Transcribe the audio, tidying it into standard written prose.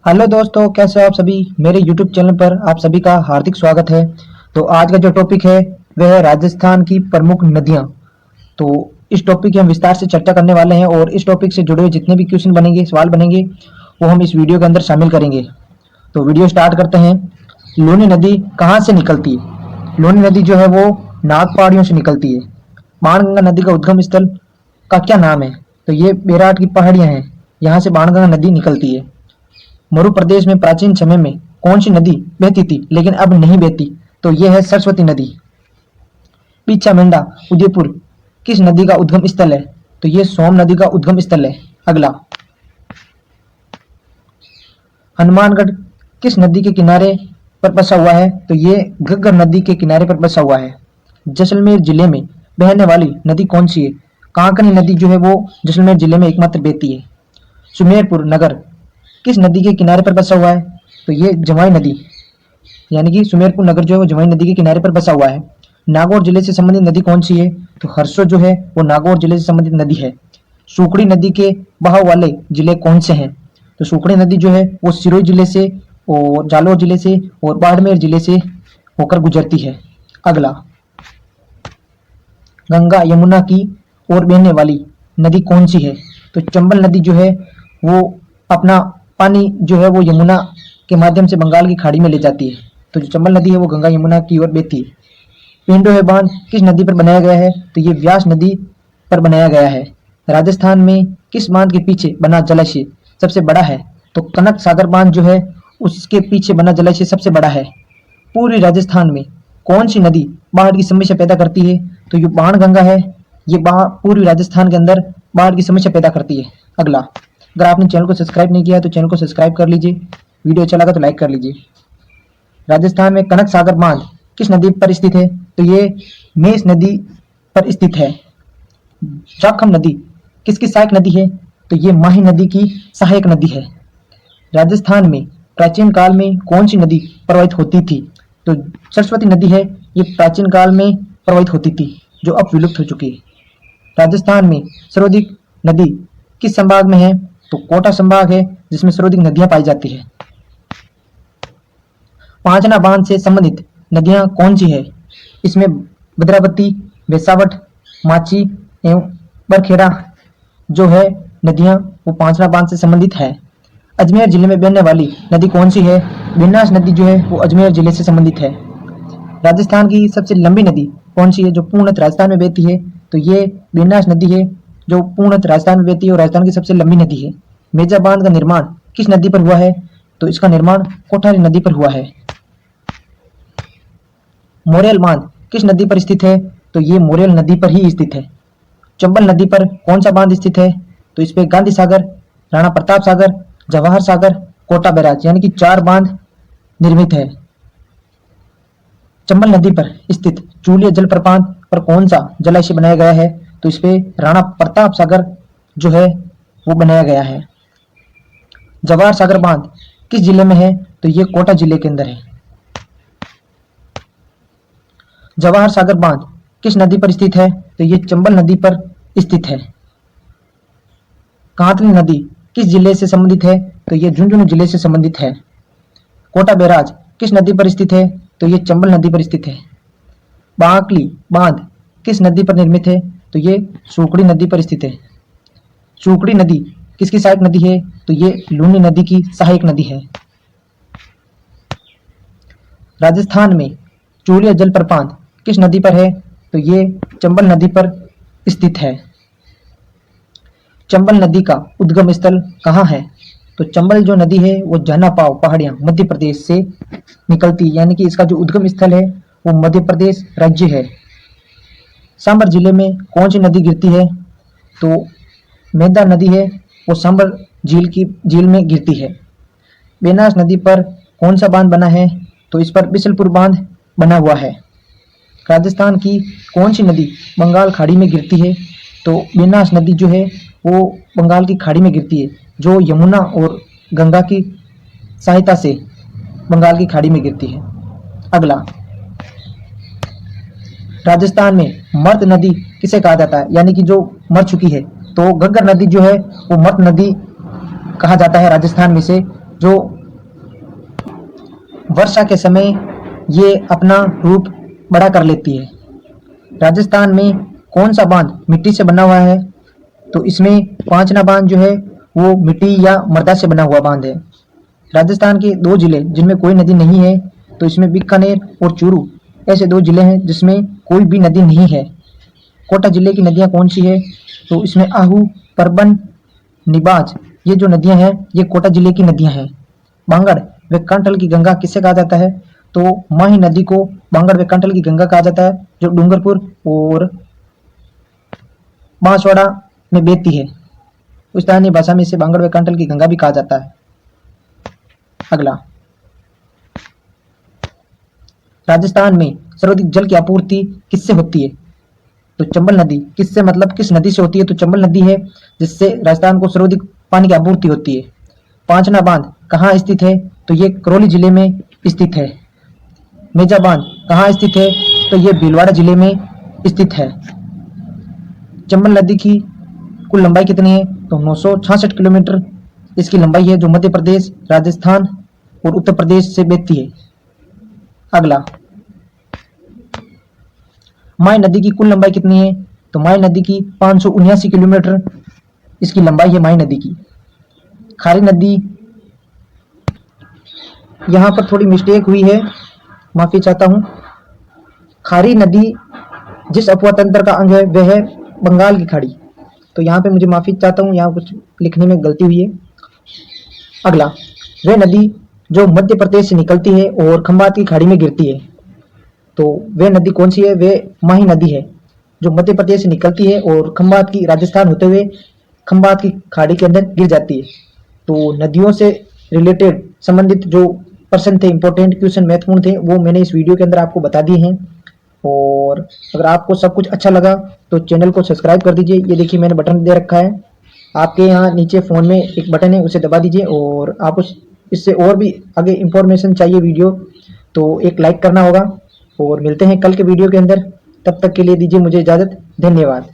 Hello दोस्तों, कैसे हो आप सभी। मेरे YouTube चैनल पर आप सभी का हार्दिक स्वागत है। तो आज का जो टॉपिक है वह है राजस्थान की प्रमुख नदियां। तो इस टॉपिक की हम विस्तार से चर्चा करने वाले हैं और इस टॉपिक से जुड़े हुए जितने भी क्वेश्चन बनेंगे, सवाल बनेंगे, वो हम इस वीडियो के अंदर शामिल करेंगे। तो वीडियो स्टार्ट करते हैं। लूनी नदी कहाँ से निकलती है? लूनी नदी जो है वो नाग पहाड़ियों से निकलती है। बाणगंगा नदी का उद्गम स्थल का क्या नाम है? तो ये बेराट की पहाड़ियां हैं, यहाँ से बाणगंगा नदी निकलती है। मरु प्रदेश में प्राचीन समय में कौन सी नदी बहती थी लेकिन अब नहीं बहती? तो यह है सरस्वती नदी। पीछा मेंढा उदयपुर किस नदी का उद्गम स्थल है? तो यह सोम नदी का उद्गम स्थल है। अगला, हनुमानगढ़ किस नदी के किनारे पर बसा हुआ है? तो ये घग्गर नदी के किनारे पर बसा हुआ है। जैसलमेर जिले में बहने वाली नदी कौन सी है? कांकनी नदी जो है वो जैसलमेर जिले में एकमात्र बहती है। सुमेरपुर नगर किस नदी के किनारे पर बसा हुआ है? तो ये जमुई नदी, यानी कि सुमेरपुर नगर जो है वो जमुई नदी के किनारे पर बसा हुआ है। नागौर जिले से संबंधित नदी कौन सी है? तो हरसो जो है वो नागौर जिले से संबंधित नदी है। सुकड़ी नदी के बहाव वाले जिले कौन से हैं? तो सुकड़ी नदी जो है वो सिरोही जिले से और जालौर जिले से और बाड़मेर जिले से होकर गुजरती है। अगला, गंगा यमुना की ओर बहने वाली नदी कौन सी है? तो चंबल नदी जो है वो अपना पानी जो है वो यमुना के माध्यम से बंगाल की खाड़ी में ले जाती है। तो जो चंबल नदी है वो गंगा यमुना की ओर बहती है। पिंडो है बांध किस नदी पर बनाया गया है? तो ये व्यास नदी पर बनाया गया है। राजस्थान में किस बांध के पीछे बना जलाशय सबसे बड़ा है? तो कनक सागर बांध जो है उसके पीछे बना जलाशय सबसे बड़ा है। पूर्वी राजस्थान में कौन सी नदी बाढ़ की समस्या पैदा करती है? तो ये बाणगंगा है। ये पूर्वी राजस्थान के अंदर बाढ़ की समस्या पैदा करती है। अगला, अगर आपने चैनल को सब्सक्राइब नहीं किया है तो चैनल को सब्सक्राइब कर लीजिए, वीडियो अच्छा लगा तो लाइक कर लीजिए। राजस्थान में कनक सागर बांध किस नदी पर स्थित है? तो ये मेष नदी पर स्थित है। जाखम नदी किसकी सहायक नदी है? तो ये माही नदी की सहायक नदी है। राजस्थान में प्राचीन काल में कौन सी नदी प्रवाहित होती थी? तो सरस्वती नदी है, ये प्राचीन काल में प्रवाहित होती थी जो अब विलुप्त हो चुकी है। राजस्थान में सर्वाधिक नदी किस संभाग में है? तो कोटा संभाग है जिसमें सर्वाधिक नदियां पाई जाती है। पांचना बांध से संबंधित नदियां कौन सी है? इसमें भद्रावती, वेसावट, माची एवं बरखेड़ा जो है नदियां वो पांचना बांध से संबंधित है। अजमेर जिले में बहने वाली नदी कौन सी है? बिन्नास नदी जो है वो अजमेर जिले से संबंधित है। राजस्थान की सबसे लंबी नदी कौन सी है जो पूर्णतः राजस्थान में बहती है? तो ये बिन्नास नदी है जो पूर्णतः राजस्थान में बहती है और राजस्थान की सबसे लंबी नदी है। मेजा बांध का निर्माण किस नदी पर हुआ है? तो इसका निर्माण कोठारी नदी पर हुआ है। मोरेल बांध किस नदी पर स्थित है? तो ये मोरेल नदी पर ही स्थित है। चंबल नदी पर कौन सा बांध स्थित है? तो इस पे गांधी सागर, राणा प्रताप सागर, जवाहर सागर, कोटा बैराज, यानी कि 4 बांध निर्मित है। चंबल नदी पर स्थित चूलिया जलप्रपात पर कौन सा जलाशय बनाया गया है? तो इस पे राणा प्रताप सागर जो है वो बनाया गया है। जवाहर सागर बांध किस जिले में है? तो ये कोटा जिले के अंदर है। जवाहर सागर बांध किस नदी पर स्थित है? तो ये चंबल नदी पर स्थित है। कांतली नदी किस जिले से संबंधित है? तो ये झुंझुनू जिले से संबंधित है। कोटा बैराज किस नदी पर स्थित है? तो ये चंबल नदी पर स्थित है। बांकली बांध किस नदी पर निर्मित है? तो ये सुकड़ी नदी पर स्थित है। सुकड़ी नदी किसकी सहायक नदी है? तो ये लूनी नदी की सहायक नदी है। राजस्थान में चूलिया जलप्रपात किस नदी पर है? तो ये चंबल नदी पर स्थित है। चंबल नदी का उद्गम स्थल कहाँ है? तो चंबल जो नदी है वो जनापाव पहाड़ियां मध्य प्रदेश से निकलती, यानी कि इसका जो उद्गम स्थल है वो मध्य प्रदेश राज्य है। सांबर जिले में कौन सी नदी गिरती है? तो मेदा नदी है वो सांबर झील में गिरती है। बेनास नदी पर कौन सा बांध बना है? तो इस पर बिसलपुर बांध बना हुआ है। राजस्थान की कौन सी नदी बंगाल खाड़ी में गिरती है? तो बेनास नदी जो है वो बंगाल की खाड़ी में गिरती है, जो यमुना और गंगा की सहायता से बंगाल की खाड़ी में गिरती है। अगला, राजस्थान में मर्द नदी किसे कहा जाता है, यानी कि जो मर चुकी है? तो घग्गर नदी जो है वो मर्द नदी कहा जाता है राजस्थान में से। जो वर्षा के समय ये अपना रूप बड़ा कर लेती है। राजस्थान में कौन सा बांध मिट्टी से बना हुआ है? तो इसमें पांचना बांध जो है वो मिट्टी या मृदा से बना हुआ बांध है। राजस्थान के 2 जिले जिनमें कोई नदी नहीं है, तो इसमें बीकानेर और चूरू ऐसे 2 जिले हैं जिसमें कोई भी नदी नहीं है। कोटा जिले की नदियां कौन सी है? तो इसमें आहू, परबन, निबाज ये जो नदियां हैं ये कोटा जिले की नदियां हैं। बांगड़ व कांठल की गंगा किससे कहा जाता है? तो माही नदी को बांगड़ व कांठल की गंगा कहा जाता है, जो डूंगरपुर और बांसवाड़ा में बहती है। स्थानीय भाषा में इसे बांगड़ व कांठल की गंगा भी कहा जाता है। अगला, राजस्थान में सर्वाधिक जल की आपूर्ति किससे होती है? तो चंबल नदी। किससे मतलब किस नदी से होती है? तो चंबल नदी है जिससे राजस्थान को सर्वाधिक पानी की आपूर्ति होती है। पांचना बांध कहाँ स्थित है? तो ये करौली जिले में स्थित है। मेजा बांध कहाँ स्थित है? तो ये भीलवाड़ा जिले में स्थित है। चंबल नदी की कुल लंबाई कितनी है? तो 966 किलोमीटर इसकी लंबाई है, जो मध्य प्रदेश, राजस्थान और उत्तर प्रदेश से बहती है। अगला, माय नदी की कुल लंबाई कितनी है? तो माय नदी की 579 किलोमीटर इसकी लंबाई है माय नदी की। खारी नदी, यहाँ पर थोड़ी मिस्टेक हुई है, माफी चाहता हूँ। खारी नदी जिस अपवा तंत्र का अंग है वह है बंगाल की खाड़ी, तो यहाँ पे मुझे माफी चाहता हूँ, यहाँ कुछ लिखने में गलती हुई है। अगला, वह नदी जो मध्य प्रदेश से निकलती है और खंबात की खाड़ी में गिरती है, तो वह नदी कौन सी है? वह माही नदी है, जो मध्य प्रदेश से निकलती है और खंबात की राजस्थान होते हुए खंबात की खाड़ी के अंदर गिर जाती है। तो नदियों से रिलेटेड संबंधित जो प्रश्न थे, इंपॉर्टेंट क्वेश्चन, महत्वपूर्ण थे, वो मैंने इस वीडियो के अंदर आपको बता दिए हैं। और अगर आपको सब कुछ अच्छा लगा तो चैनल को सब्सक्राइब कर दीजिए। ये देखिए मैंने बटन दे रखा है, आपके यहाँ नीचे फ़ोन में एक बटन है, उसे दबा दीजिए। और आप इससे और भी आगे इंफॉर्मेशन चाहिए वीडियो तो एक लाइक करना होगा। और मिलते हैं कल के वीडियो के अंदर, तब तक के लिए दीजिए मुझे इजाज़त। धन्यवाद।